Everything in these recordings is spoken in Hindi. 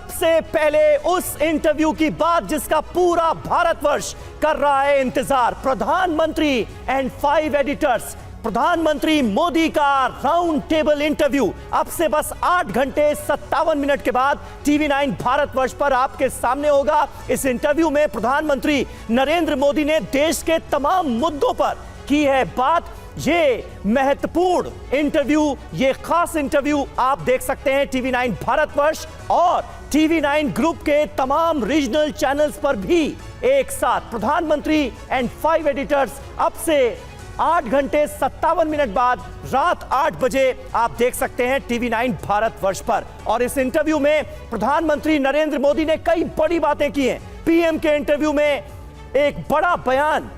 सबसे पहले उस इंटरव्यू की बात जिसका पूरा भारतवर्ष कर रहा है इंतजार। प्रधानमंत्री एंड 5 एडिटर्स, प्रधानमंत्री मोदी का राउंड टेबल इंटरव्यू अब से बस 8 घंटे 57 मिनट के बाद टीवी 9 भारतवर्ष पर आपके सामने होगा। इस इंटरव्यू में प्रधानमंत्री नरेंद्र मोदी ने देश के तमाम मुद्दों पर की है बात। ये महत्वपूर्ण इंटरव्यू, ये खास इंटरव्यू आप देख सकते हैं टीवी 9 भारतवर्ष और टीवी 9 ग्रुप के तमाम रीजनल चैनल्स पर भी एक साथ। प्रधानमंत्री एंड 5 एडिटर्स अब से 8 घंटे 57 मिनट बाद रात 8 बजे आप देख सकते हैं टीवी 9 भारतवर्ष पर। और इस इंटरव्यू में प्रधानमंत्री नरेंद्र मोदी ने कई बड़ी बातें की हैं। पीएम के इंटरव्यू में एक बड़ा बयान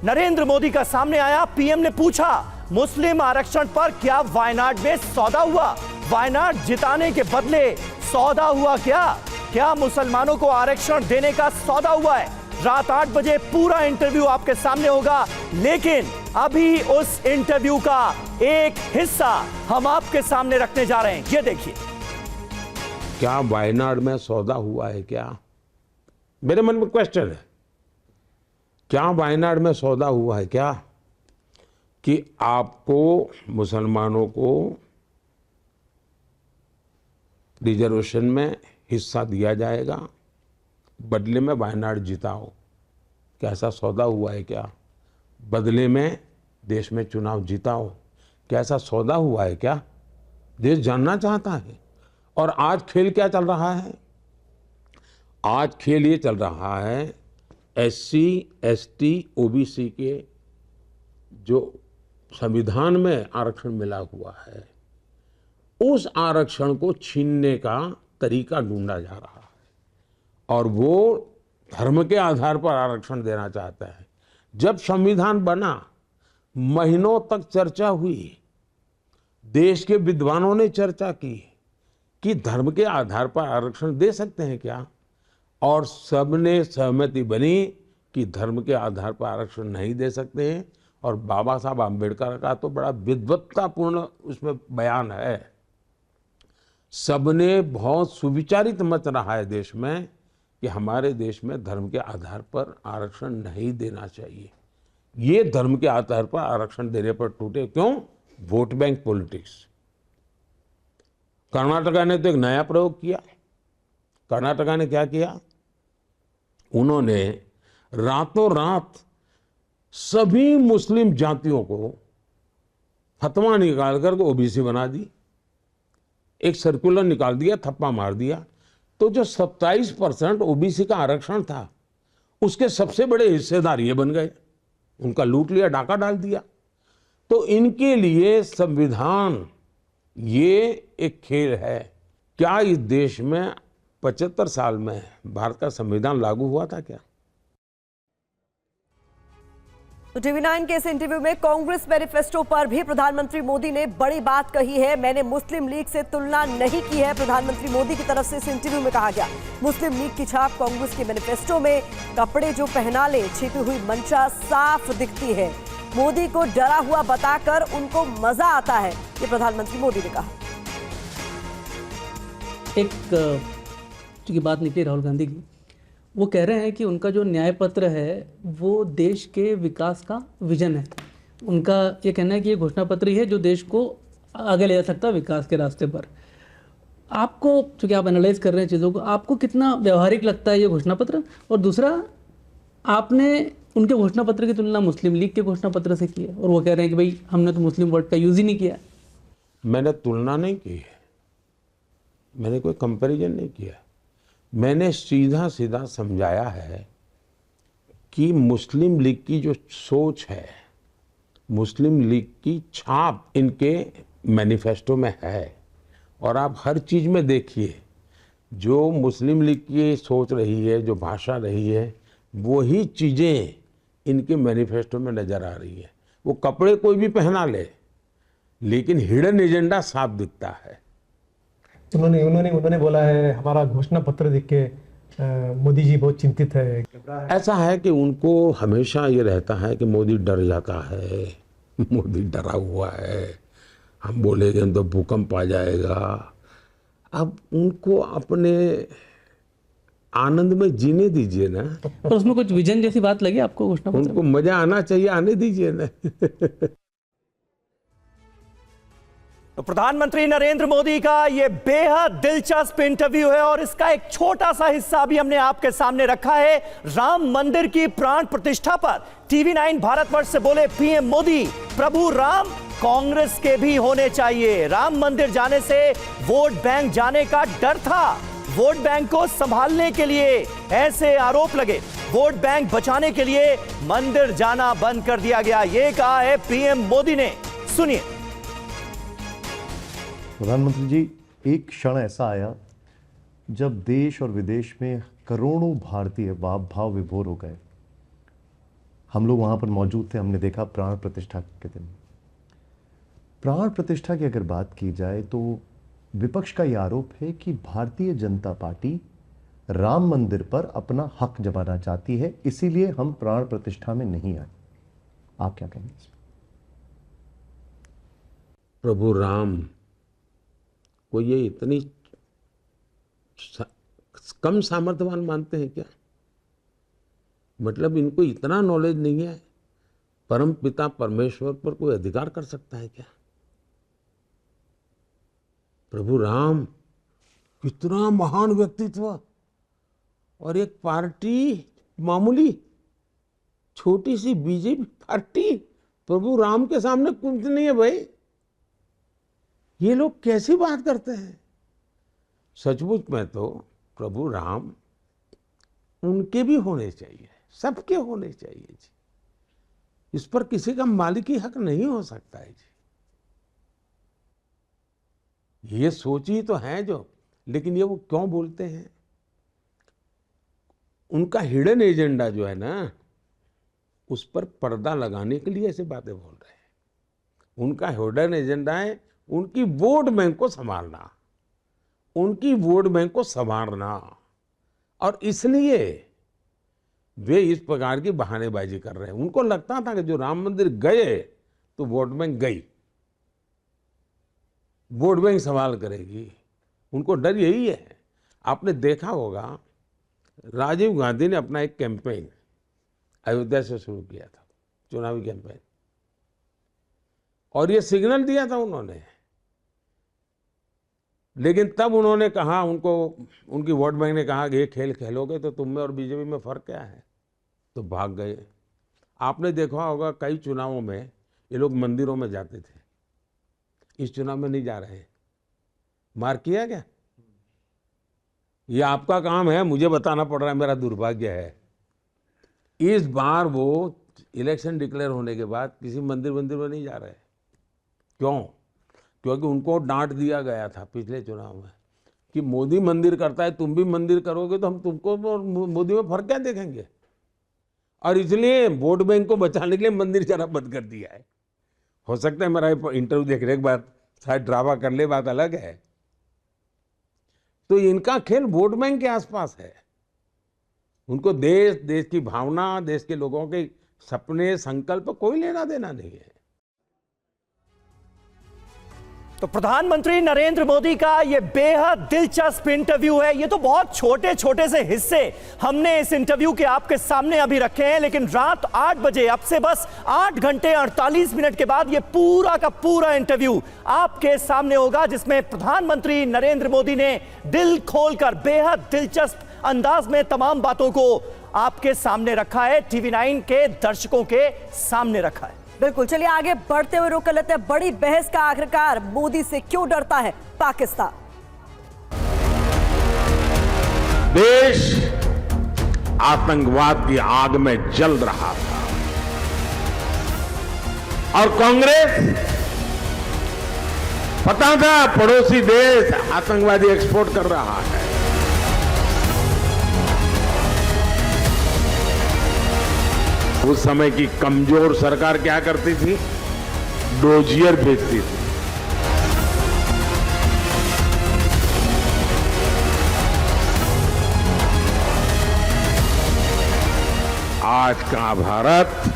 नरेंद्र मोदी का सामने आया। पीएम ने पूछा, मुस्लिम आरक्षण पर क्या वायनाड में सौदा हुआ? वायनाड जिताने के बदले सौदा हुआ क्या? क्या मुसलमानों को आरक्षण देने का सौदा हुआ है? रात 8 बजे पूरा इंटरव्यू आपके सामने होगा, लेकिन अभी उस इंटरव्यू का एक हिस्सा हम आपके सामने रखने जा रहे हैं। ये देखिए। क्या वायनाड में सौदा हुआ है क्या? मेरे मन में क्वेश्चन है, क्या वायनाड में सौदा हुआ है क्या कि आपको मुसलमानों को रिजर्वेशन में हिस्सा दिया जाएगा, बदले में वायनाड जिताओ? क्या ऐसा सौदा हुआ है क्या? बदले में देश में चुनाव जिताओ, क्या ऐसा सौदा हुआ है क्या? देश जानना चाहता है। और आज खेल क्या चल रहा है? आज खेल ये चल रहा है, SC, ST, OBC के जो संविधान में आरक्षण मिला हुआ है, उस आरक्षण को छीनने का तरीका ढूंढा जा रहा है और वो धर्म के आधार पर आरक्षण देना चाहता है। जब संविधान बना, महीनों तक चर्चा हुई, देश के विद्वानों ने चर्चा की कि धर्म के आधार पर आरक्षण दे सकते हैं क्या, और सबने सहमति बनी कि धर्म के आधार पर आरक्षण नहीं दे सकते हैं। और बाबा साहब आम्बेडकर का तो बड़ा विद्वत्तापूर्ण उसमें बयान है। सबने बहुत सुविचारित मत रहा है देश में कि हमारे देश में धर्म के आधार पर आरक्षण नहीं देना चाहिए। ये धर्म के आधार पर आरक्षण देने पर टूटे। क्यों? Vote bank politics. कर्नाटका ने तो एक नया प्रयोग किया। कर्नाटका ने क्या किया? उन्होंने रातों रात सभी मुस्लिम जातियों को फतवा निकाल कर OBC बना दी। एक सर्कुलर निकाल दिया, थप्पा मार दिया। तो जो 27% OBC का आरक्षण था, उसके सबसे बड़े हिस्सेदार ये बन गए। उनका लूट लिया, डाका डाल दिया। तो इनके लिए संविधान ये एक खेल है। क्या इस देश में 75 साल में भारत का संविधान लागू हुआ था क्या? तो टीवी 9 के इस इंटरव्यू में कांग्रेस मैनिफेस्टो पर भी प्रधानमंत्री मोदी ने बड़ी बात कही है। मैंने मुस्लिम लीग से तुलना नहीं की है, प्रधानमंत्री मोदी की तरफ से इस इंटरव्यू में कहा गया। मुस्लिम लीग की छाप कांग्रेस के मैनिफेस्टो में कपड़े जो पहना ले छिपी हुई मंशा साफ दिखती है। मोदी को डरा हुआ बताकर उनको मजा आता है, ये प्रधानमंत्री मोदी ने कहा। एक की बात निकली राहुल गांधी की, वो कह रहे हैं कि उनका जो न्याय पत्र है वो देश के विकास का विजन है। उनका ये कहना है कि ये घोषणा पत्र ही है जो देश को आगे ले जा सकता है विकास के रास्ते पर। आपको, चूँकि आप एनालाइज कर रहे हैं चीज़ों को, आपको कितना व्यवहारिक लगता है ये घोषणा पत्र? और दूसरा, आपने उनके घोषणा पत्र की तुलना मुस्लिम लीग के घोषणा पत्र से की है और वो कह रहे हैं कि भाई हमने तो मुस्लिम वर्ड का यूज़ ही नहीं किया। मैंने तुलना नहीं की है, मैंने कोई कंपैरिजन नहीं किया। मैंने सीधा सीधा समझाया है कि मुस्लिम लीग की जो सोच है, मुस्लिम लीग की छाप इनके मैनिफेस्टो में है। और आप हर चीज़ में देखिए, जो मुस्लिम लीग की सोच रही है, जो भाषा रही है, वही चीज़ें इनके मैनिफेस्टो में नज़र आ रही है। वो कपड़े कोई भी पहना ले, लेकिन हिडन एजेंडा साफ दिखता है। उन्होंने बोला है हमारा घोषणा पत्र देख के मोदी जी बहुत चिंतित है। ऐसा है कि उनको हमेशा ये रहता है कि मोदी डर जाता है, मोदी डरा हुआ है, हम बोलेंगे तो भूकंप आ जाएगा। अब उनको अपने आनंद में जीने दीजिए ना, पर उसमें कुछ विजन जैसी बात लगी आपको घोषणा पत्र में? उनको मजा आना चाहिए, आने दीजिए ना। तो प्रधानमंत्री नरेंद्र मोदी का यह बेहद दिलचस्प इंटरव्यू है और इसका एक छोटा सा हिस्सा भी हमने आपके सामने रखा है। राम मंदिर की प्राण प्रतिष्ठा पर TV9 भारतवर्ष से बोले पीएम मोदी, प्रभु राम कांग्रेस के भी होने चाहिए। राम मंदिर जाने से वोट बैंक जाने का डर था, वोट बैंक को संभालने के लिए ऐसे आरोप लगे, वोट बैंक बचाने के लिए मंदिर जाना बंद कर दिया गया, यह कहा है पीएम मोदी ने। सुनिए। प्रधानमंत्री जी, एक क्षण ऐसा आया जब देश और विदेश में करोड़ों भारतीय भाव विभोर हो गए। हम लोग वहां पर मौजूद थे, हमने देखा प्राण प्रतिष्ठा के दिन। प्राण प्रतिष्ठा की अगर बात की जाए तो विपक्ष का यह आरोप है कि भारतीय जनता पार्टी राम मंदिर पर अपना हक जमाना चाहती है, इसीलिए हम प्राण प्रतिष्ठा में नहीं आए। आप क्या कहेंगे इसमें? प्रभु राम को ये इतनी कम सामर्थ्यवान मानते हैं क्या? मतलब इनको इतना नॉलेज नहीं है, परम पिता परमेश्वर पर कोई अधिकार कर सकता है क्या? प्रभु राम कितना महान व्यक्तित्व, और एक पार्टी मामूली छोटी सी बीजेपी पार्टी प्रभु राम के सामने कुछ नहीं है भाई। ये लोग कैसी बात करते हैं? सचमुच में तो प्रभु राम उनके भी होने चाहिए, सबके होने चाहिए जी। इस पर किसी का मालिकी हक नहीं हो सकता है जी। ये सोच ही तो है जो, लेकिन ये वो क्यों बोलते हैं? उनका हिडन एजेंडा जो है ना, उस पर पर्दा लगाने के लिए ऐसे बातें बोल रहे हैं। उनका हिडन एजेंडा है उनकी वोट बैंक को संभालना, उनकी वोट बैंक को संभालना, और इसलिए वे इस प्रकार की बहानेबाजी कर रहे हैं। उनको लगता था कि जो राम मंदिर गए तो वोट बैंक गई, वोट बैंक सवाल करेगी, उनको डर यही है। आपने देखा होगा राजीव गांधी ने अपना एक कैंपेन अयोध्या से शुरू किया था, चुनावी कैंपेन, और ये सिग्नल दिया था उन्होंने। लेकिन तब उन्होंने कहा, उनकी वोट बैंक ने कहा कि ये खेल खेलोगे तो तुम में और बीजेपी में फर्क क्या है, तो भाग गए। आपने देखा होगा कई चुनावों में ये लोग मंदिरों में जाते थे, इस चुनाव में नहीं जा रहे। मार किया क्या? ये आपका काम है, मुझे बताना पड़ रहा है, मेरा दुर्भाग्य है। इस बार वो इलेक्शन डिक्लेयर होने के बाद किसी मंदिर में नहीं जा रहे। क्यों? क्योंकि उनको डांट दिया गया था पिछले चुनाव में कि मोदी मंदिर करता है, तुम भी मंदिर करोगे तो हम तुमको और मोदी में फर्क क्या देखेंगे, और इसलिए वोट बैंक को बचाने के लिए मंदिर जाना बंद कर दिया है। हो सकता है मेरा इंटरव्यू देखने के बाद शायद ड्रामा कर ले, बात अलग है। तो इनका खेल वोट बैंक के आसपास है। उनको देश की भावना, देश के लोगों के सपने, संकल्प कोई लेना देना नहीं है। तो प्रधानमंत्री नरेंद्र मोदी का यह बेहद दिलचस्प इंटरव्यू है। ये तो बहुत छोटे छोटे से हिस्से हमने इस इंटरव्यू के आपके सामने अभी रखे हैं, लेकिन रात 8 बजे, अब से बस 8 घंटे 48 मिनट के बाद, यह पूरा का पूरा इंटरव्यू आपके सामने होगा, जिसमें प्रधानमंत्री नरेंद्र मोदी ने दिल खोलकर बेहद दिलचस्प अंदाज में तमाम बातों को आपके सामने रखा है, TV9 के दर्शकों के सामने रखा है। बिल्कुल, चलिए आगे बढ़ते हुए रुक लेते हैं बड़ी बहस का। आखिरकार मोदी से क्यों डरता है पाकिस्तान? देश आतंकवाद की आग में जल रहा था और कांग्रेस, पता था पड़ोसी देश आतंकवादी एक्सपोर्ट कर रहा है। उस समय की कमजोर सरकार क्या करती थी? डोजियर भेजती थी। आज का भारत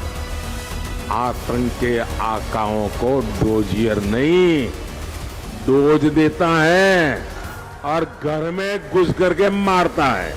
आतंक के आकाओं को डोजियर नहीं, डोज देता है और घर में घुस करके मारता है।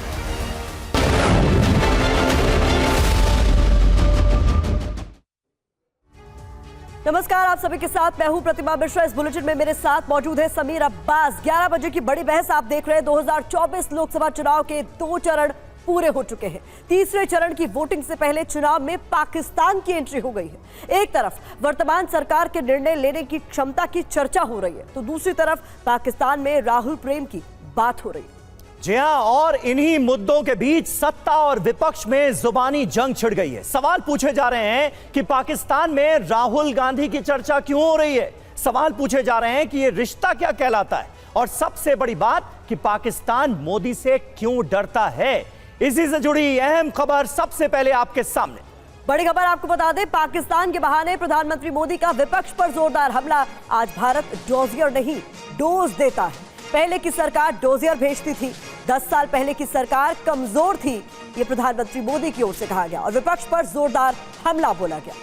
नमस्कार, आप सभी के साथ मैं हूं प्रतिमा मिश्रा। इस बुलेटिन में मेरे साथ मौजूद है समीर अब्बास। 11 बजे की बड़ी बहस आप देख रहे हैं। 2024 लोकसभा चुनाव के 2 चरण पूरे हो चुके हैं। तीसरे चरण की वोटिंग से पहले चुनाव में पाकिस्तान की एंट्री हो गई है। एक तरफ वर्तमान सरकार के निर्णय लेने की क्षमता की चर्चा हो रही है, तो दूसरी तरफ पाकिस्तान में राहुल प्रेम की बात हो रही है। जी हां, और इन्हीं मुद्दों के बीच सत्ता और विपक्ष में जुबानी जंग छिड़ गई है। सवाल पूछे जा रहे हैं कि पाकिस्तान में राहुल गांधी की चर्चा क्यों हो रही है। सवाल पूछे जा रहे हैं कि यह रिश्ता क्या कहलाता है, और सबसे बड़ी बात कि पाकिस्तान मोदी से क्यों डरता है। इसी से जुड़ी अहम खबर सबसे पहले आपके सामने। बड़ी खबर आपको बता दें, पाकिस्तान के बहाने प्रधानमंत्री मोदी का विपक्ष पर जोरदार हमला। आज भारत डोजियर नहीं, डोज देता है। पहले की सरकार डोजियर भेजती थी, 10 साल पहले की सरकार कमजोर थी, ये प्रधानमंत्री मोदी की ओर से कहा गया और विपक्ष पर जोरदार हमला बोला गया।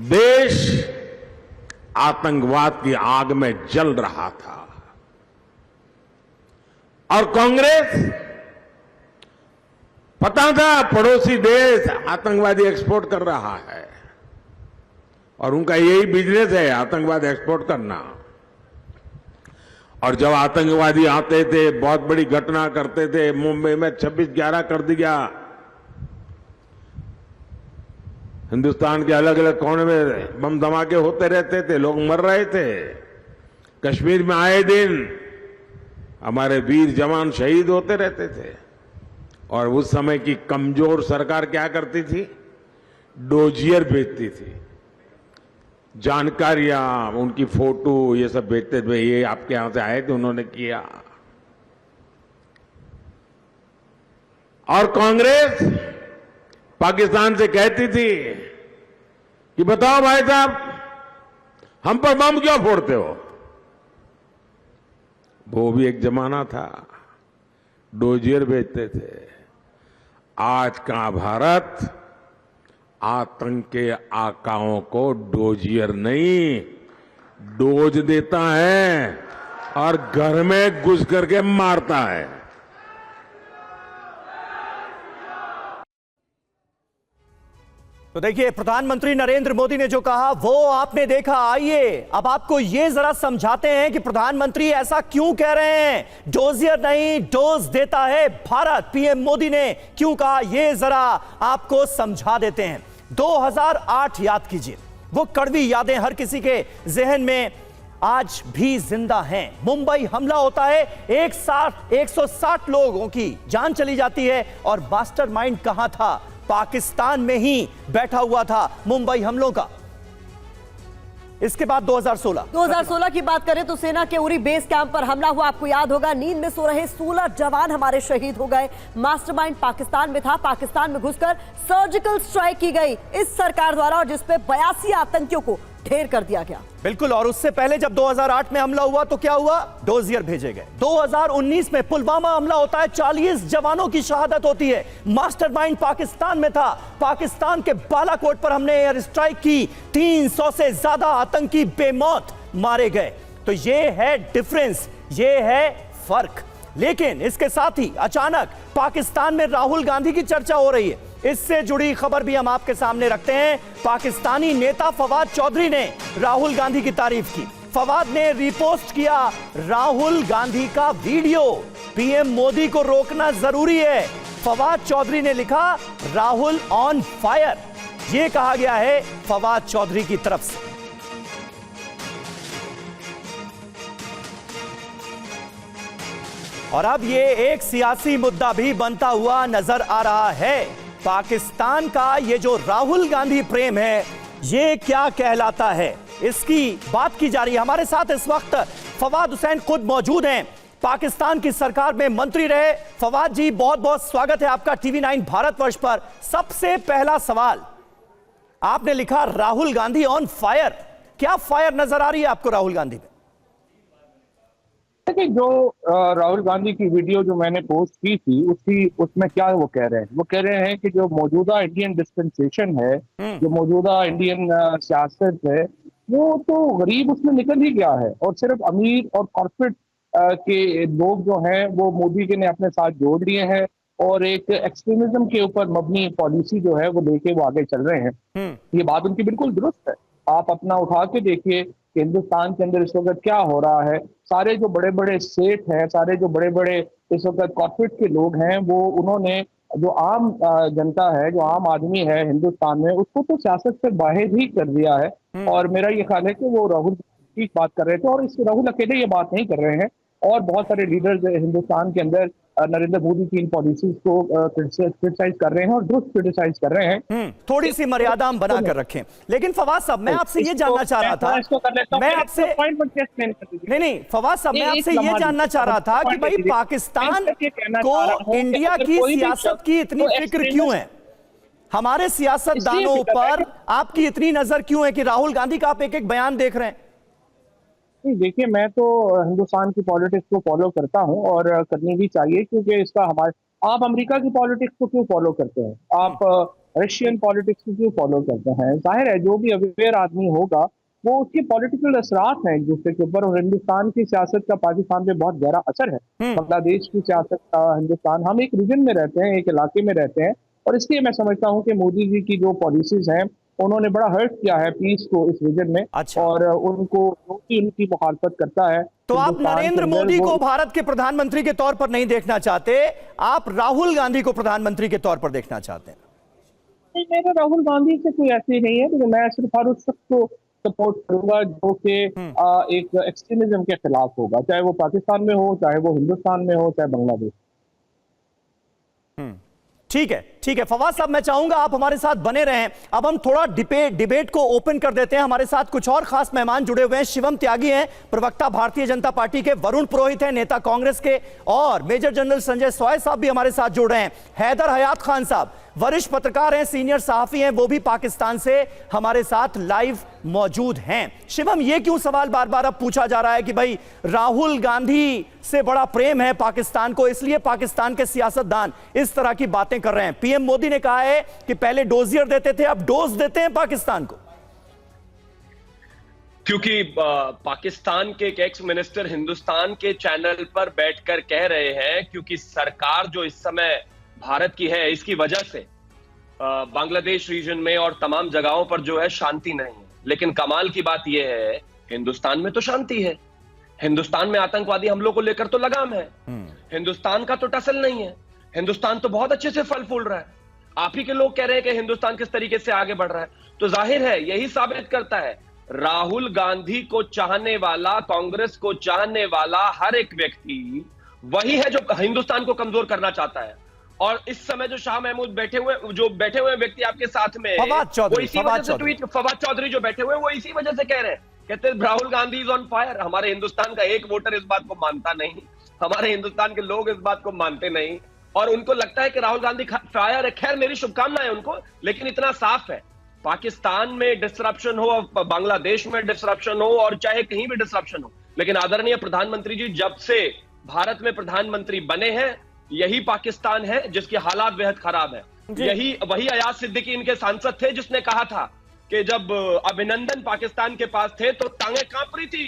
देश आतंकवाद की आग में जल रहा था और कांग्रेस, पता था पड़ोसी देश आतंकवादी एक्सपोर्ट कर रहा है और उनका यही बिजनेस है, आतंकवाद एक्सपोर्ट करना। और जब आतंकवादी आते थे, बहुत बड़ी घटना करते थे, मुंबई में 26/11 कर दिया, हिंदुस्तान के अलग अलग कोने में बम धमाके होते रहते थे, लोग मर रहे थे। कश्मीर में आए दिन हमारे वीर जवान शहीद होते रहते थे। और उस समय की कमजोर सरकार क्या करती थी? डोजियर भेजती थी, जानकारियां, उनकी फोटो, ये सब भेजते थे। ये आपके यहां से आए थे, उन्होंने किया। और कांग्रेस पाकिस्तान से कहती थी कि बताओ भाई साहब, हम पर बम क्यों फोड़ते हो? वो भी एक जमाना था, डोजियर भेजते थे। आज का भारत आतंक के आकाओं को डोजियर नहीं, डोज देता है और घर में घुस करके मारता है। तो देखिए, प्रधानमंत्री नरेंद्र मोदी ने जो कहा वो आपने देखा। आइए अब आपको ये जरा समझाते हैं कि प्रधानमंत्री ऐसा क्यों कह रहे हैं। डोजियर नहीं, डोज देता है भारत। पीएम मोदी ने क्यों कहा, ये जरा आपको समझा देते हैं। 2008 याद कीजिए, वो कड़वी यादें हर किसी के जहन में आज भी जिंदा हैं। मुंबई हमला होता है, 160 लोगों की जान चली जाती है, और मास्टरमाइंड कहां था? पाकिस्तान में ही बैठा हुआ था मुंबई हमलों का। इसके बाद 2016 की बात करें तो सेना के उरी बेस कैंप पर हमला हुआ। आपको याद होगा, नींद में सो रहे 16 जवान हमारे शहीद हो गए। मास्टरमाइंड पाकिस्तान में था। पाकिस्तान में घुसकर सर्जिकल स्ट्राइक की गई इस सरकार द्वारा, और जिसपे 82 आतंकियों को ढेर कर दिया गया। बिल्कुल। और उससे पहले जब 2008 में हमला हुआ तो क्या हुआ? डोजियर भेजे गए। 2019 में पुलवामा हमला होता है, 40 जवानों की शहादत होती है। मास्टरमाइंड पाकिस्तान में था। पाकिस्तान के बालाकोट पर हमने एयर स्ट्राइक की, 300 से ज्यादा आतंकी बेमौत मारे गए। तो ये है डिफरेंस, ये है फर्क। लेकिन इसके साथ ही अचानक पाकिस्तान में राहुल गांधी की चर्चा हो रही है। इससे जुड़ी खबर भी हम आपके सामने रखते हैं। पाकिस्तानी नेता फवाद चौधरी ने राहुल गांधी की तारीफ की। फवाद ने रिपोस्ट किया राहुल गांधी का वीडियो। पीएम मोदी को रोकना जरूरी है। फवाद चौधरी ने लिखा, राहुल ऑन फायर। यह कहा गया है फवाद चौधरी की तरफ से। और अब ये एक सियासी मुद्दा भी बनता हुआ नजर आ रहा है। पाकिस्तान का ये जो राहुल गांधी प्रेम है, ये क्या कहलाता है, इसकी बात की जा रही है। हमारे साथ इस वक्त फवाद हुसैन खुद मौजूद हैं। पाकिस्तान की सरकार में मंत्री रहे। फवाद जी, बहुत बहुत स्वागत है आपका TV9 भारतवर्ष पर। सबसे पहला सवाल, आपने लिखा राहुल गांधी ऑन फायर। क्या फायर नजर आ रही है आपको राहुल गांधी में? देखिए, जो राहुल गांधी की वीडियो जो मैंने पोस्ट की थी उसमें क्या वो कह रहे हैं? वो कह रहे हैं कि जो मौजूदा इंडियन डिस्पेंसेशन है, जो मौजूदा इंडियन सियासत है, वो तो गरीब उसमें निकल ही गया है और सिर्फ अमीर और कॉर्पोरेट के लोग जो हैं वो मोदी के ने अपने साथ जोड़ लिए हैं और एक एक्सट्रीमिज्म के ऊपर मबनी पॉलिसी जो है वो लेके वो आगे चल रहे हैं। ये बात उनकी बिल्कुल दुरुस्त है। आप अपना उठा के देखिए कि हिंदुस्तान के अंदर इस वक्त क्या हो रहा है। सारे जो बड़े बड़े सेठ हैं, सारे जो बड़े बड़े इस वक्त कॉर्पोरेट के लोग हैं, वो उन्होंने जो आम जनता है, जो आम आदमी है हिंदुस्तान में, उसको तो सियासत से बाहर ही कर दिया है। और मेरा ये ख्याल है कि वो राहुल की बात कर रहे थे, और इस राहुल अकेले ये बात नहीं कर रहे हैं, और बहुत सारे लीडर्स हिंदुस्तान के अंदर नरेंद्र मोदी की इन पॉलिसीज को क्रिटिसाइज कर रहे हैं और दुरुस्त क्रिटिसाइज कर रहे हैं। थोड़ी सी मर्यादा हम बना कर रखें। लेकिन फवाद साहब, मैं आपसे ये जानना चाह रहा था, मैं आपसे नहीं फवाद साहब, मैं आपसे ये जानना चाह रहा था कि भाई पाकिस्तान को इंडिया की सियासत की इतनी फिक्र क्यों है? हमारे सियासतदानों पर आपकी इतनी नजर क्यों है कि राहुल गांधी का आप एक एक बयान देख रहे हैं? देखिए, मैं तो हिंदुस्तान की पॉलिटिक्स को फॉलो करता हूं, और करनी भी चाहिए, क्योंकि इसका हमारे आप अमेरिका की पॉलिटिक्स को क्यों फॉलो करते हैं? आप रशियन पॉलिटिक्स को क्यों फॉलो करते हैं? जाहिर है जो भी अवेयर आदमी होगा वो उसके पॉलिटिकल असरात हैं एक दूसरे के ऊपर, और हिंदुस्तान की सियासत का पाकिस्तान पे बहुत गहरा असर है। बांग्लादेश की सियासत का हिंदुस्तान, हम एक रीजन में रहते हैं, एक इलाके में रहते हैं, और इसलिए मैं समझता हूँ कि मोदी जी की जो पॉलिसीज हैं उन्होंने बड़ा हर्ट किया है पीस को इस रीजन में। अच्छा। और उनको उनकी मुखालफत करता है। तो आप नरेंद्र मोदी को भारत के प्रधानमंत्री के तौर पर नहीं देखना चाहते, आप राहुल गांधी को प्रधानमंत्री के तौर पर देखना चाहते हैं? नहीं, मेरा राहुल गांधी से कोई ऐसी नहीं है, तो मैं सिर्फ हर उस शख्स को सपोर्ट करूंगा जो कि एक एक्सट्रीमिज्म के खिलाफ होगा, चाहे वो पाकिस्तान में हो, चाहे वो हिंदुस्तान में हो, चाहे बांग्लादेश। ठीक है फवाद साहब, मैं चाहूंगा आप हमारे साथ बने रहें। अब हम थोड़ा डिबेट को ओपन कर देते हैं। हमारे साथ कुछ और खास मेहमान जुड़े हुए हैं। शिवम त्यागी हैं, प्रवक्ता भारतीय जनता पार्टी के, वरुण पुरोहित हैं, नेता कांग्रेस के, और मेजर जनरल संजय सॉय साहब भी हमारे साथ जुड़ रहे हैं। हैदर हयात खान साहब वरिष्ठ पत्रकार हैं, सीनियर सहाफी हैं, वो भी पाकिस्तान से हमारे साथ लाइव मौजूद हैं। शिवम, ये क्यों सवाल बार बार अब पूछा जा रहा है कि भाई राहुल गांधी से बड़ा प्रेम है पाकिस्तान को, इसलिए पाकिस्तान के सियासतदान इस तरह की बातें कर रहे हैं? पीएम मोदी ने कहा है कि पहले डोजियर देते थे, अब डोज देते हैं पाकिस्तान को। क्योंकि पाकिस्तान के एक एक्स मिनिस्टर हिंदुस्तान के चैनल पर बैठकर कह रहे हैं, क्योंकि सरकार जो इस समय भारत की है, इसकी वजह से बांग्लादेश रीजन में और तमाम जगहों पर जो है शांति नहीं है। लेकिन कमाल की बात यह है, हिंदुस्तान में तो शांति है, हिंदुस्तान में आतंकवादी हमलों को लेकर तो लगाम है, हिंदुस्तान का तो टसल नहीं है, हिंदुस्तान तो बहुत अच्छे से फल फूल रहा है। आप ही के लोग कह रहे हैं कि हिंदुस्तान किस तरीके से आगे बढ़ रहा है, तो जाहिर है यही साबित करता है राहुल गांधी को चाहने वाला, कांग्रेस को चाहने वाला हर एक व्यक्ति वही है जो हिंदुस्तान को कमजोर करना चाहता है। और इस समय जो शाह महमूद बैठे हुए व्यक्ति आपके साथ में, फवाद चौधरी जो बैठे हुए, वो इसी वजह से कह रहे हैं, कहते हैं Rahul Gandhi is on fire. हमारे हिंदुस्तान का एक वोटर इस बात को मानता नहीं, हमारे हिंदुस्तान के लोग इस बात को मानते नहीं, और उनको लगता है कि राहुल गांधी फायर है। खैर, मेरी शुभकामनाएं उनको, लेकिन इतना साफ है, पाकिस्तान में डिसरप्शन हो, बांग्लादेश में डिसरप्शन हो, और चाहे कहीं भी डिसरप्शन हो, लेकिन आदरणीय प्रधानमंत्री जी जब से भारत में प्रधानमंत्री बने हैं, यही पाकिस्तान है जिसके हालात बेहद खराब है। यही वही अयाज सिद्दीकी इनके सांसद थे जिसने कहा था कि जब अभिनंदन पाकिस्तान के पास थे तो टांगे कांप रही थी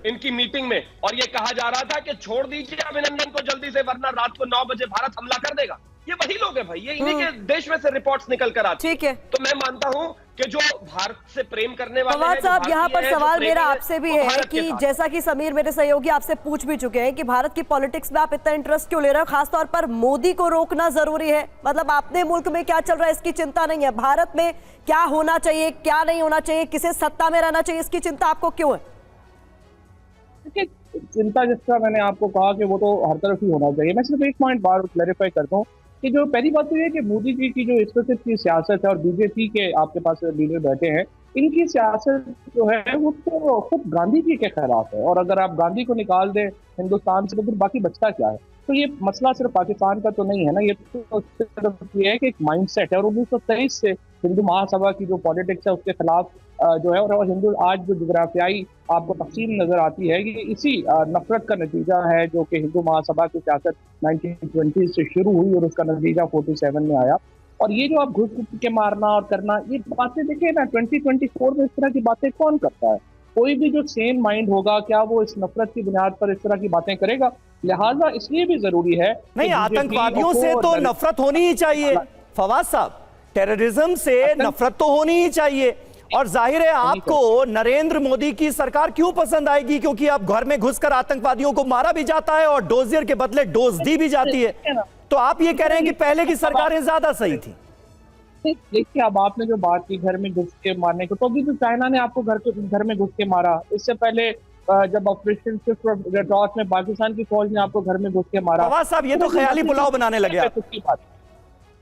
इनकी मीटिंग में, और ये कहा जा रहा था कि छोड़ दीजिए अभिनंदन को जल्दी से, वरना रात को 9 बजे भारत हमला कर देगा। ये वही लोग हैं भाई, ये इन्हीं के देश में से रिपोर्ट्स निकल कर आती। ठीक है, तो मैं मानता हूं कि जो भारत से प्रेम करने वाले फवाद साहब, यहाँ पर सवाल मेरा आपसे भी है कि जैसा कि समीर मेरे सहयोगी आपसे पूछ भी चुके हैं कि भारत की पॉलिटिक्स में आप इतना इंटरेस्ट क्यों ले रहे हो, खासतौर पर मोदी को रोकना जरूरी है? मतलब अपने मुल्क में क्या चल रहा है इसकी चिंता नहीं है, भारत में क्या होना चाहिए, क्या नहीं होना चाहिए, किसे सत्ता में रहना चाहिए, इसकी चिंता आपको क्यों है? चिंता जिसका मैंने आपको कहा कि वो तो हर तरफ ही होना चाहिए। मैं सिर्फ एक पॉइंट बार क्लैरिफाई करता हूँ कि जो पहली बात तो ये है कि मोदी जी की जो इस वक्त की सियासत है, और बीजेपी के आपके पास लीडर बैठे हैं, इनकी सियासत जो है वो तो खुद गांधी जी के खिलाफ है। और अगर आप गांधी को निकाल दें हिंदुस्तान से तो फिर बाकी बचता क्या है? तो ये मसला सिर्फ पाकिस्तान का तो नहीं है ना, ये तो सिर्फ ये है कि एक माइंडसेट है। और 1923 से हिंदू महासभा की जो पॉलिटिक्स है उसके खिलाफ जो है, और हिंदू आज जो जोग्राफियाई आपको तकसीम नजर आती है, ये इसी नफरत का नतीजा है जो कि हिंदू महासभा की सियासत 1920 से शुरू हुई और उसका नतीजा 47 में आया। और ये जो आप घुस के मारना और करना, ये बातें देखिए ना, 2024 में इस तरह की बातें कौन करता है? कोई भी जो सेन माइंड होगा क्या वो इस नफरत की बुनियाद पर इस तरह की बातें करेगा? लिहाजा इसलिए भी जरूरी है नहीं, कि आतंकवादियों से BJP तो और नफरत होनी ही चाहिए फवाद साहब, टेररिज्म से नफरत तो होनी ही चाहिए। और जाहिर है आपको नरेंद्र मोदी की सरकार क्यों पसंद आएगी, क्योंकि अब घर में घुसकर आतंकवादियों को मारा भी जाता है और डोजियर के बदले डोज दी भी जाती है। तो आप ये कह रहे हैं कि पहले की सरकारें ज्यादा सही थी? देखिए, अब आपने जो बात की घर में घुस के मारने को, तो अभी तो चाइना ने आपको घर में घुस के मारा। इससे पहले जब ऑपरेशन रेड क्रॉस में पाकिस्तान की फौज ने आपको घर में घुस के मारा। फवाद साहब, ये तो ख्याली पुलाव बनाने लगे आप।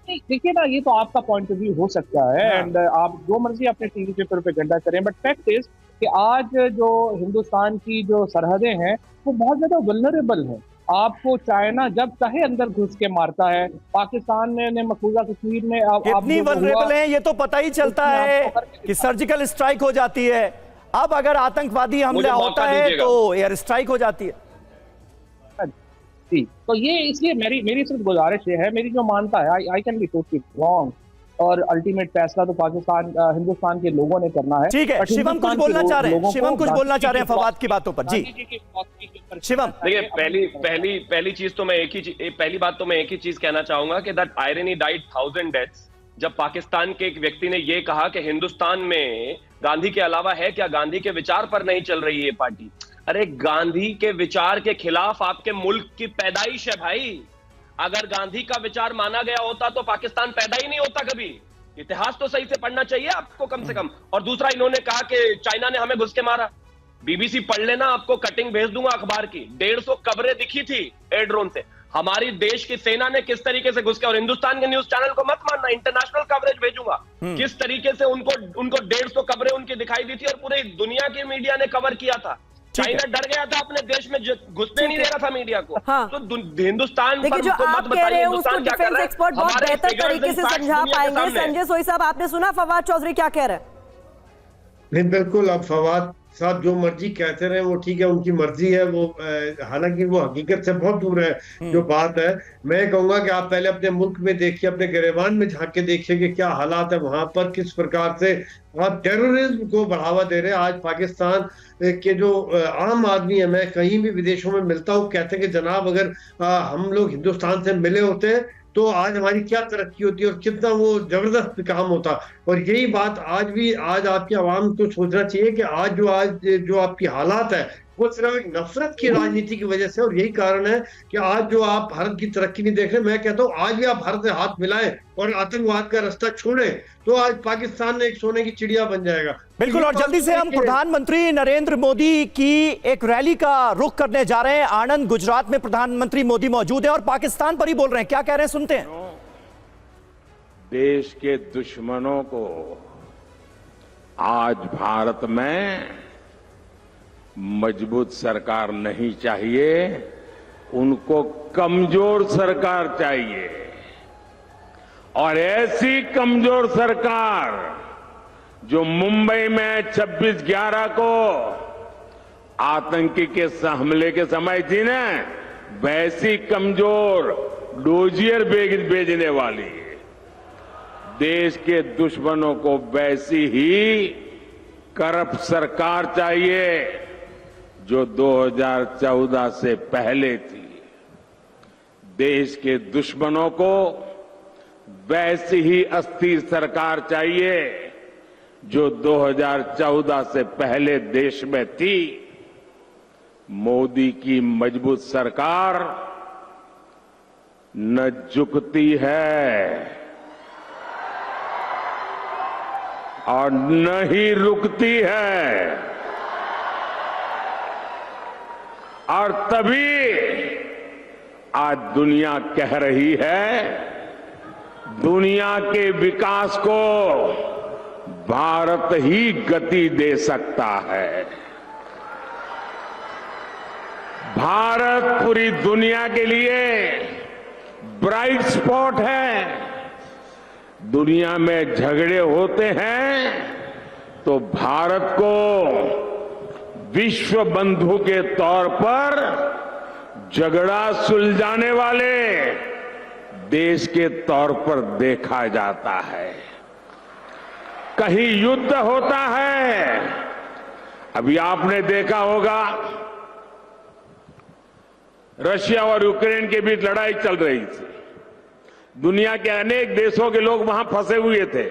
नहीं, देखिए ना, ये तो आपका पॉइंट ऑफ व्यू हो सकता है एंड आप जो मर्जी अपने टीवी पे प्रोपेगेंडा करें, बट फैक्ट इज कि आज जो हिंदुस्तान की जो सरहदें हैं वो बहुत ज्यादा वल्नरेबल हैं। आपको चाइना जब चाहे अंदर घुस के मारता है। पाकिस्तान ने मकबूजा कश्मीर में कितनी वल्नरेबल है ये तो पता ही चलता है कि सर्जिकल स्ट्राइक हो जाती है। अब अगर आतंकवादी हमला होता है तो एयर स्ट्राइक हो जाती है। तो ये इसलिए मेरी सिर्फ गुजारिश ये है, मेरी जो मानता है, I can be totally wrong, और अल्टीमेट फैसला तो पाकिस्तान हिंदुस्तान के लोगों ने करना है। ठीक है, शिवम कुछ बोलना चाह रहे हैं, शिवम कुछ बोलना चाह रहे हैं फवाद की बातों पर। जी शिवम। देखिए, पहली चीज तो मैं पहली बात तो मैं एक ही चीज कहना चाहूंगा कि दैट आयरनी डाइड 1000 डेथ्स। जब पाकिस्तान के एक व्यक्ति ने यह कहा कि हिंदुस्तान में गांधी के अलावा है क्या, गांधी के विचार पर नहीं चल रही है पार्टी। अरे गांधी के विचार के खिलाफ आपके मुल्क की पैदाइश है भाई। अगर गांधी का विचार माना गया होता तो पाकिस्तान पैदा ही नहीं होता कभी। इतिहास तो सही से पढ़ना चाहिए आपको कम से कम। और दूसरा, इन्होंने कहा कि चाइना ने हमें घुस के मारा। बीबीसी पढ़ लेना, आपको कटिंग भेज दूंगा अखबार की। 150 कब्रें दिखी थी एयर ड्रोन से। हमारी देश की सेना ने किस तरीके से घुस के, और हिंदुस्तान के न्यूज चैनल को मत मानना, इंटरनेशनल कवरेज भेजूंगा, किस तरीके से उनको 150 कब्रें उनकी दिखाई दी थी और पूरी दुनिया की मीडिया ने कवर किया था। चाइना डर गया था अपने देश में, घुसने नहीं दे रहा था मीडिया को। हाँ। तो हिंदुस्तान देखिए, जो आप कह रहे हैं उसको डिफेंस एक्सपर्ट बहुत बेहतर तरीके से समझा पाएंगे। संजय सोई साहब, आपने सुना फवाद चौधरी क्या कह रहे हैं? नहीं, बिल्कुल। अब फवाद साहब जो मर्जी कहते रहे वो ठीक है, उनकी मर्जी है वो, हालांकि वो हकीकत से बहुत दूर है जो बात है। मैं कहूंगा कि आप पहले अपने मुल्क में देखिए, अपने गिरेबान में झांक के देखिए कि क्या हालात है वहां पर, किस प्रकार से आप टेररिज्म को बढ़ावा दे रहे हैं। आज पाकिस्तान के जो आम आदमी है, मैं कहीं भी विदेशों में मिलता हूँ, कहते हैं कि जनाब अगर हम लोग हिंदुस्तान से मिले होते तो आज हमारी क्या तरक्की होती और कितना वो जबरदस्त काम होता। और यही बात आज आपकी आवाम को सोचना चाहिए कि आज जो आपकी हालात है वो सिर्फ एक नफरत की राजनीति की वजह से, और यही कारण है कि आज जो आप भारत की तरक्की नहीं देख रहे। मैं कहता हूँ आज भी आप भारत से हाथ मिलाएं और आतंकवाद का रास्ता छोड़ें तो आज पाकिस्तान एक सोने की चिड़िया बन जाएगा। बिल्कुल। और जल्दी से हम प्रधानमंत्री नरेंद्र मोदी की एक रैली का रुख करने जा रहे हैं। आनंद, गुजरात में प्रधानमंत्री मोदी मौजूद हैं और पाकिस्तान पर ही बोल रहे हैं। क्या कह रहे हैं, सुनते हैं। देश के दुश्मनों को आज भारत में मजबूत सरकार नहीं चाहिए, उनको कमजोर सरकार चाहिए। और ऐसी कमजोर सरकार जो मुंबई में 26/11 को आतंकी के हमले के समय थी ना, वैसी कमजोर डोजियर भेजने वाली है। देश के दुश्मनों को वैसी ही करप्ट सरकार चाहिए जो 2014 से पहले थी। देश के दुश्मनों को वैसी ही अस्थिर सरकार चाहिए जो 2014 से पहले देश में थी। मोदी की मजबूत सरकार न झुकती है और न ही रुकती है, और तभी आज दुनिया कह रही है दुनिया के विकास को भारत ही गति दे सकता है। भारत पूरी दुनिया के लिए ब्राइट स्पॉट है। दुनिया में झगड़े होते हैं तो भारत को विश्व बंधु के तौर पर झगड़ा सुलझाने वाले देश के तौर पर देखा जाता है। कहीं युद्ध होता है, अभी आपने देखा होगा रशिया और यूक्रेन के बीच लड़ाई चल रही थी। दुनिया के अनेक देशों के लोग वहां फंसे हुए थे,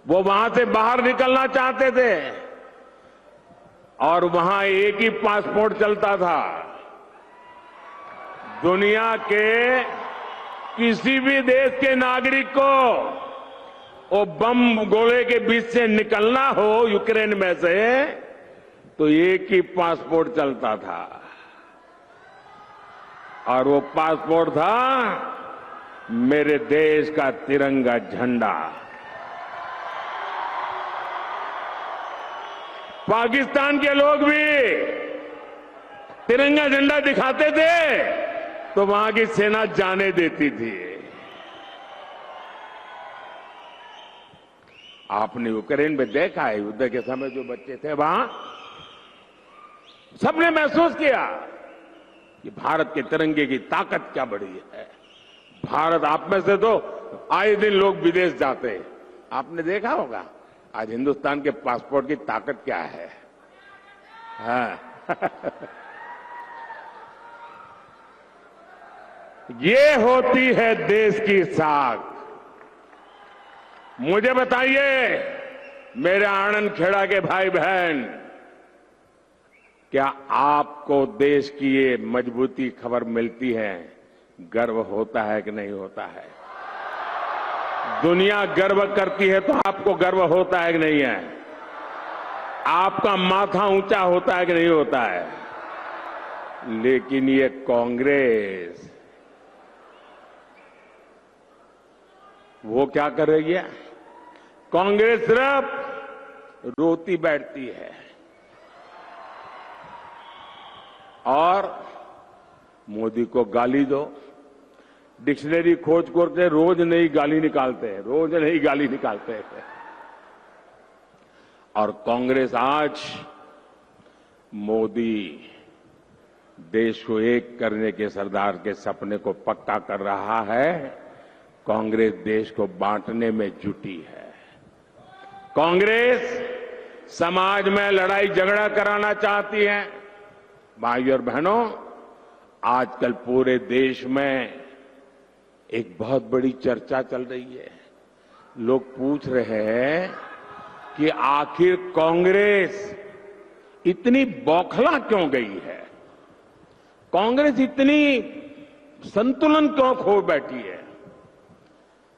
वो वहां से बाहर निकलना चाहते थे और वहां एक ही पासपोर्ट चलता था। दुनिया के किसी भी देश के नागरिक को वो बम गोले के बीच से निकलना हो यूक्रेन में से तो एक ही पासपोर्ट चलता था और वो पासपोर्ट था मेरे देश का तिरंगा झंडा। पाकिस्तान के लोग भी तिरंगा झंडा दिखाते थे तो वहां की सेना जाने देती थी। आपने यूक्रेन में देखा है, युद्ध के समय जो बच्चे थे वहां सबने महसूस किया कि भारत के तिरंगे की ताकत क्या बड़ी है। भारत, आप में से तो आए दिन लोग विदेश जाते हैं, आपने देखा होगा आज हिंदुस्तान के पासपोर्ट की ताकत क्या है। हाँ। ये होती है देश की साख। मुझे बताइए मेरे आनंद खेड़ा के भाई बहन, क्या आपको देश की ये मजबूती खबर मिलती है, गर्व होता है कि नहीं होता है? दुनिया गर्व करती है तो आपको गर्व होता है कि नहीं है? आपका माथा ऊंचा होता है कि नहीं होता है? लेकिन ये कांग्रेस वो क्या कर रही है? कांग्रेस सिर्फ रोती बैठती है और मोदी को गाली दो। डिक्शनरी खोज करके रोज नई गाली निकालते हैं, रोज नई गाली निकालते हैं। और कांग्रेस आज मोदी देश को एक करने के सरदार के सपने को पक्का कर रहा है। कांग्रेस देश को बांटने में जुटी है। कांग्रेस समाज में लड़ाई झगड़ा कराना चाहती है। भाइयों और बहनों, आजकल पूरे देश में एक बहुत बड़ी चर्चा चल रही है। लोग पूछ रहे हैं कि आखिर कांग्रेस इतनी बौखला क्यों गई है, कांग्रेस इतनी संतुलन क्यों खो बैठी है।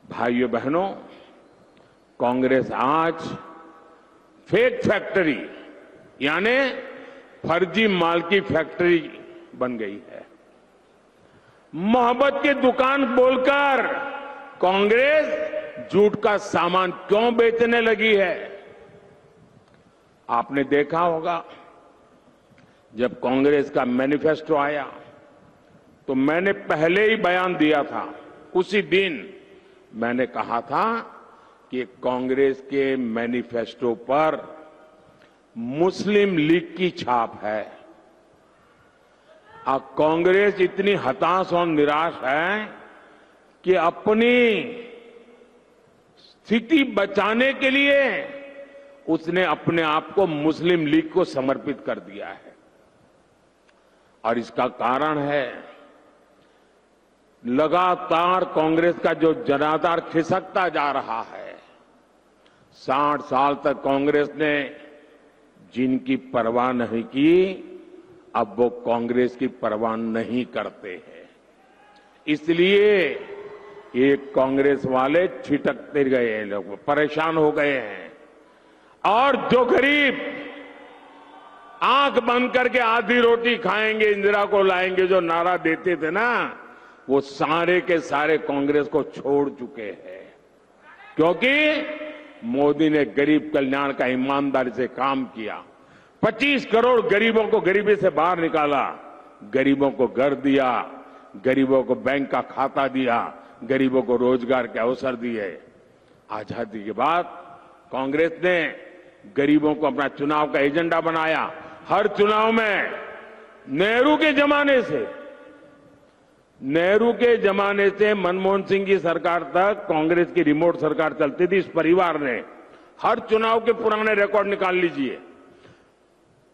भाइयों बहनों, कांग्रेस आज फेक फैक्ट्री यानी फर्जी माल की फैक्ट्री बन गई है। मोहब्बत की दुकान बोलकर कांग्रेस झूठ का सामान क्यों बेचने लगी है? आपने देखा होगा जब कांग्रेस का मैनिफेस्टो आया तो मैंने पहले ही बयान दिया था। उसी दिन मैंने कहा था कि कांग्रेस के मैनिफेस्टो पर मुस्लिम लीग की छाप है। कांग्रेस इतनी हताश और निराश है कि अपनी स्थिति बचाने के लिए उसने अपने आप को मुस्लिम लीग को समर्पित कर दिया है। और इसका कारण है लगातार कांग्रेस का जो जनाधार खिसकता जा रहा है। 60 साल तक कांग्रेस ने जिनकी परवाह नहीं की, अब वो कांग्रेस की परवाह नहीं करते हैं। इसलिए ये कांग्रेस वाले छिटकते गए हैं, लोग परेशान हो गए हैं। और जो गरीब आंख बंद करके आधी रोटी खाएंगे, इंदिरा को लाएंगे, जो नारा देते थे ना, वो सारे के सारे कांग्रेस को छोड़ चुके हैं। क्योंकि मोदी ने गरीब कल्याण का ईमानदारी से काम किया। 25 करोड़ गरीबों को गरीबी से बाहर निकाला, गरीबों को घर दिया, गरीबों को बैंक का खाता दिया, गरीबों को रोजगार के अवसर दिए। आजादी के बाद कांग्रेस ने गरीबों को अपना चुनाव का एजेंडा बनाया। हर चुनाव में नेहरू के जमाने से मनमोहन सिंह की सरकार तक कांग्रेस की रिमोट सरकार चलती थी। इस परिवार ने हर चुनाव के पुराने रिकॉर्ड निकाल लीजिए,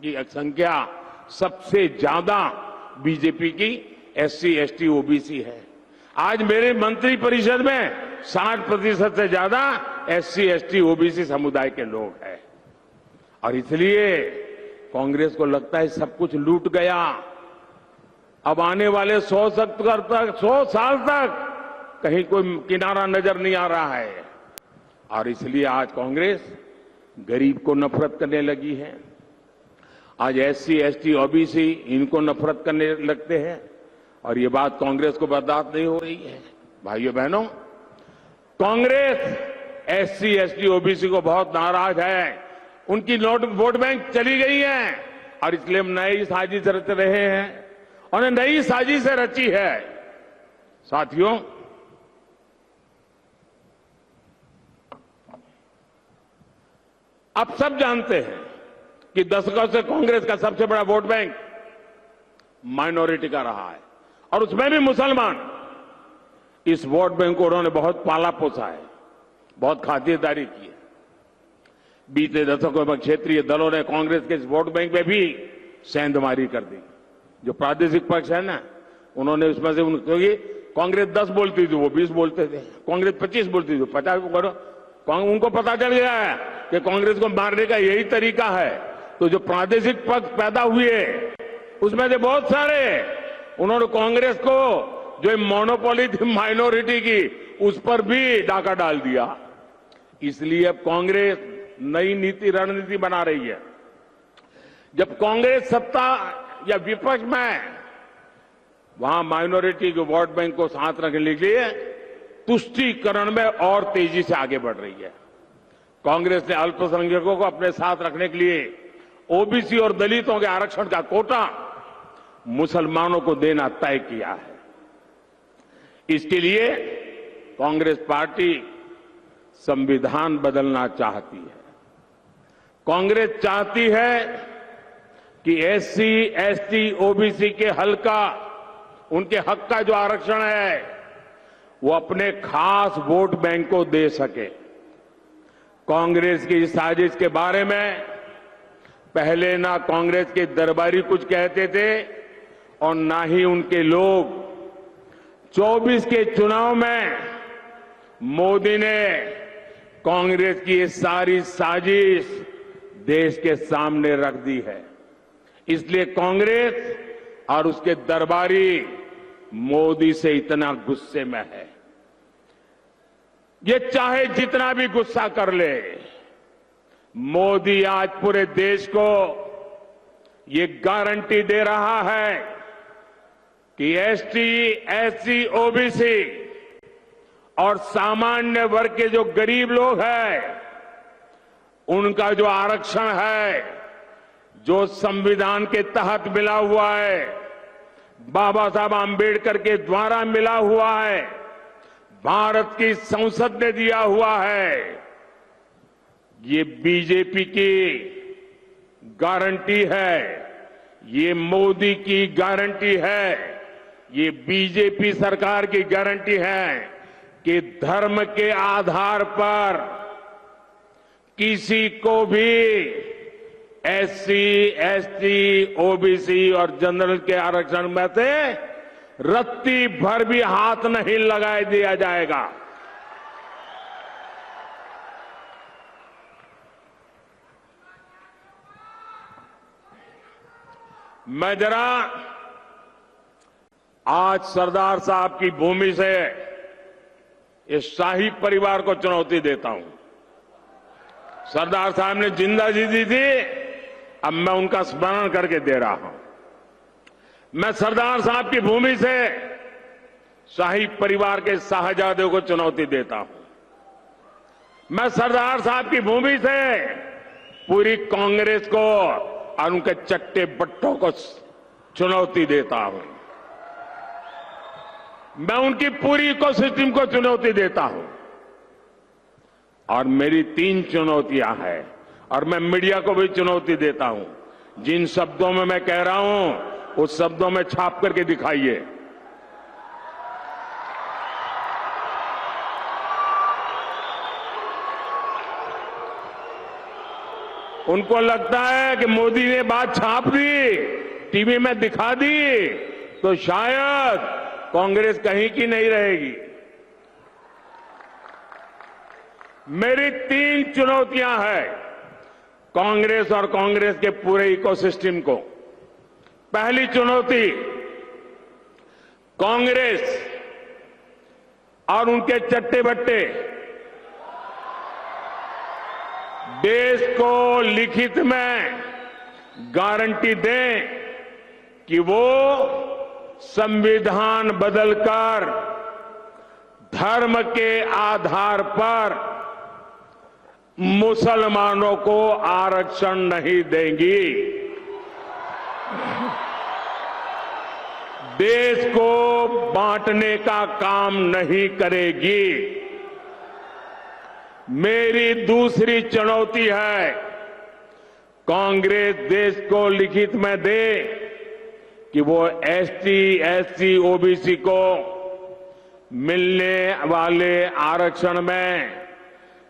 की संख्या सबसे ज्यादा बीजेपी की एससी, एसटी, ओबीसी है। आज मेरे मंत्री परिषद में 60% से ज्यादा एससी, एसटी, ओबीसी समुदाय के लोग हैं। और इसलिए कांग्रेस को लगता है सब कुछ लूट गया, अब आने वाले 100 साल तक कहीं कोई किनारा नजर नहीं आ रहा है। और इसलिए आज कांग्रेस गरीब को नफरत करने लगी है। आज एससी, एसटी, ओबीसी इनको नफरत करने लगते हैं और ये बात कांग्रेस को बर्दाश्त नहीं हो रही है। भाइयों बहनों, कांग्रेस एससी, एसटी, ओबीसी को बहुत नाराज है। उनकी वोट बैंक चली गई है और इसलिए हम नई साजिश रच रहे हैं और नई साजिश रची है। साथियों, अब सब जानते हैं कि दशकों से कांग्रेस का सबसे बड़ा वोट बैंक माइनॉरिटी का रहा है और उसमें भी मुसलमान। इस वोट बैंक को उन्होंने बहुत पाला पोसा है, बहुत खातिरदारी की है। बीते दशकों में क्षेत्रीय दलों ने कांग्रेस के इस वोट बैंक में भी सेंधमारी कर दी। जो प्रादेशिक पक्ष है ना, उन्होंने उसमें से क्योंकि कांग्रेस 10 बोलती थी, वो 20 बोलते थे, कांग्रेस 25 बोलती थी, 50 करो। उनको पता चल गया है कि कांग्रेस को मारने का यही तरीका है। तो जो प्रादेशिक पक्ष पैदा हुए उसमें से बहुत सारे उन्होंने कांग्रेस को जो मोनोपोली थी माइनॉरिटी की, उस पर भी डाका डाल दिया। इसलिए अब कांग्रेस नई नीति रणनीति बना रही है। जब कांग्रेस सत्ता या विपक्ष में, वहां माइनॉरिटी के वोट बैंक को साथ रखने के लिए तुष्टीकरण में और तेजी से आगे बढ़ रही है। कांग्रेस ने अल्पसंख्यकों को अपने साथ रखने के लिए ओबीसी और दलितों के आरक्षण का कोटा मुसलमानों को देना तय किया है। इसके लिए कांग्रेस पार्टी संविधान बदलना चाहती है। कांग्रेस चाहती है कि एससी, एसटी, ओबीसी के उनके हक का जो आरक्षण है वो अपने खास वोट बैंक को दे सके। कांग्रेस की इस साजिश के बारे में पहले ना कांग्रेस के दरबारी कुछ कहते थे और ना ही उनके लोग। 24 के चुनाव में मोदी ने कांग्रेस की ये सारी साजिश देश के सामने रख दी है। इसलिए कांग्रेस और उसके दरबारी मोदी से इतना गुस्से में है। ये चाहे जितना भी गुस्सा कर ले, मोदी आज पूरे देश को ये गारंटी दे रहा है कि एसटी, एससी, ओबीसी और सामान्य वर्ग के जो गरीब लोग हैं, उनका जो आरक्षण है, जो संविधान के तहत मिला हुआ है, बाबा साहब आंबेडकर के द्वारा मिला हुआ है, भारत की संसद ने दिया हुआ है, ये बीजेपी की गारंटी है, ये मोदी की गारंटी है, ये बीजेपी सरकार की गारंटी है कि धर्म के आधार पर किसी को भी एससी, एसटी, ओबीसी और जनरल के आरक्षण में से रत्ती भर भी हाथ नहीं लगाए दिया जाएगा। मैं जरा आज सरदार साहब की भूमि से इस शाही परिवार को चुनौती देता हूं। सरदार साहब ने जिंदगी दी थी, अब मैं उनका स्मरण करके दे रहा हूं। मैं सरदार साहब की भूमि से शाही परिवार के शाहजादे को चुनौती देता हूं। मैं सरदार साहब की भूमि से पूरी कांग्रेस को और उनके चट्टे बट्टों को चुनौती देता हूं। मैं उनकी पूरी इकोसिस्टम को चुनौती देता हूं। और मेरी 3 चुनौतियां हैं और मैं मीडिया को भी चुनौती देता हूं। जिन शब्दों में मैं कह रहा हूं उस शब्दों में छाप करके दिखाइए। उनको लगता है कि मोदी ने बात छाप दी, टीवी में दिखा दी, तो शायद कांग्रेस कहीं की नहीं रहेगी। मेरी 3 चुनौतियां हैं कांग्रेस और कांग्रेस के पूरे इकोसिस्टम को। पहली चुनौती, कांग्रेस और उनके चट्टे बट्टे देश को लिखित में गारंटी दें कि वो संविधान बदलकर धर्म के आधार पर मुसलमानों को आरक्षण नहीं देंगी, देश को बांटने का काम नहीं करेगी। मेरी दूसरी चुनौती है, कांग्रेस देश को लिखित में दे कि वो एसटी, एससी, ओबीसी को मिलने वाले आरक्षण में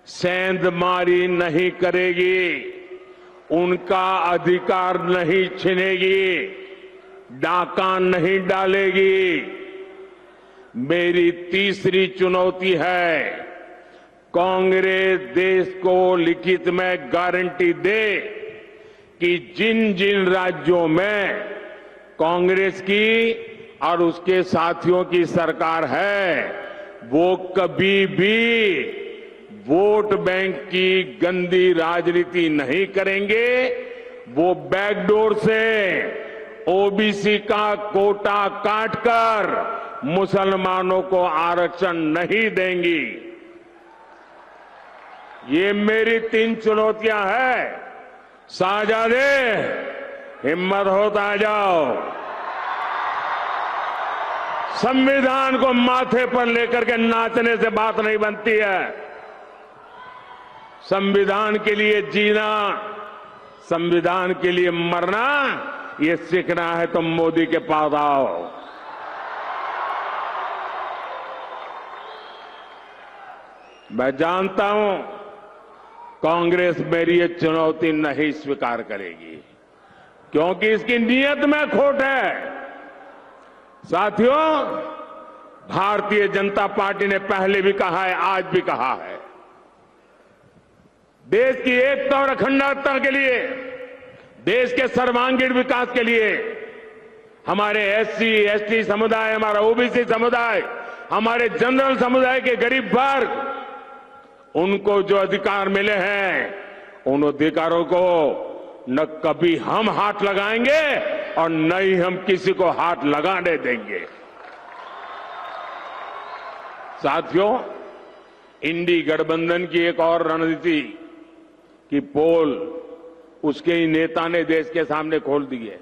सेंधमारी नहीं करेगी, उनका अधिकार नहीं छीनेगी, डाका नहीं डालेगी। मेरी तीसरी चुनौती है, कांग्रेस देश को लिखित में गारंटी दे कि जिन जिन राज्यों में कांग्रेस की और उसके साथियों की सरकार है, वो कभी भी वोट बैंक की गंदी राजनीति नहीं करेंगे, वो बैकडोर से ओबीसी का कोटा काटकर मुसलमानों को आरक्षण नहीं देंगी। ये मेरी 3 चुनौतियां हैं। साहजादे, हिम्मत हो तो आ जाओ। संविधान को माथे पर लेकर के नाचने से बात नहीं बनती है। संविधान के लिए जीना, संविधान के लिए मरना, ये सीखना है तो मोदी के पास आओ। मैं जानता हूं कांग्रेस मेरी ये चुनौती नहीं स्वीकार करेगी, क्योंकि इसकी नीयत में खोट है। साथियों, भारतीय जनता पार्टी ने पहले भी कहा है, आज भी कहा है, देश की एकता और अखंडता के लिए, देश के सर्वांगीण विकास के लिए हमारे एससी, एसटी समुदाय, हमारा ओबीसी समुदाय, हमारे जनरल समुदाय के गरीब वर्ग, उनको जो अधिकार मिले हैं, उन अधिकारों को न कभी हम हाथ लगाएंगे और न ही हम किसी को हाथ लगाने देंगे। साथियों, इंडी गठबंधन की एक और रणनीति की पोल उसके ही नेता ने देश के सामने खोल दी है।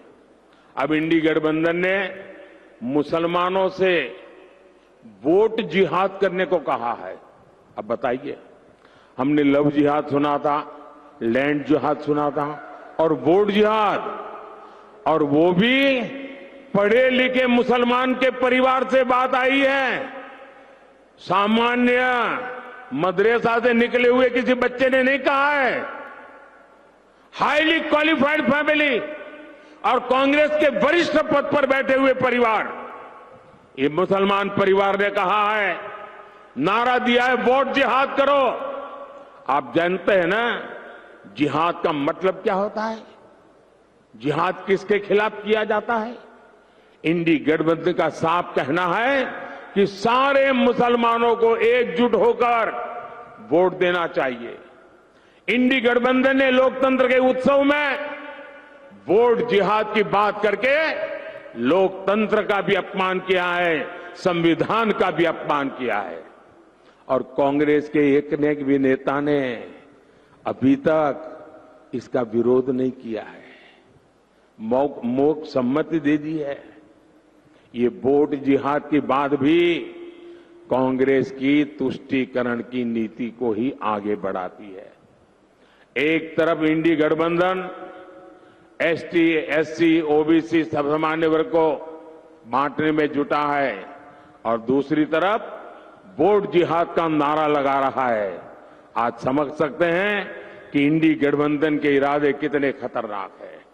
अब इंडी गठबंधन ने मुसलमानों से वोट जिहाद करने को कहा है। अब बताइए, हमने लव जिहाद सुना था, लैंड जिहाद सुना था, और वोट जिहाद, और वो भी पढ़े लिखे मुसलमान के परिवार से बात आई है। सामान्य मदरसा से निकले हुए किसी बच्चे ने नहीं कहा है। हाईली क्वालिफाइड फैमिली और कांग्रेस के वरिष्ठ पद पर बैठे हुए परिवार, ये मुसलमान परिवार ने कहा है, नारा दिया है, वोट जिहाद करो। आप जानते हैं ना जिहाद का मतलब क्या होता है? जिहाद किसके खिलाफ किया जाता है? इंडी गठबंधन का साफ कहना है कि सारे मुसलमानों को एकजुट होकर वोट देना चाहिए। इंडी गठबंधन ने लोकतंत्र के उत्सव में वोट जिहाद की बात करके लोकतंत्र का भी अपमान किया है, संविधान का भी अपमान किया है। और कांग्रेस के एक ने भी नेता ने अभी तक इसका विरोध नहीं किया है, मौक सम्मति दे दी है। ये वोट जिहाद की बात भी कांग्रेस की तुष्टीकरण की नीति को ही आगे बढ़ाती है। एक तरफ इंडी गठबंधन एसटी, एससी, ओबीसी सामान्य वर्ग को बांटने में जुटा है और दूसरी तरफ वोट जिहाद का नारा लगा रहा है। आज समझ सकते हैं कि इंडी गठबंधन के इरादे कितने खतरनाक है।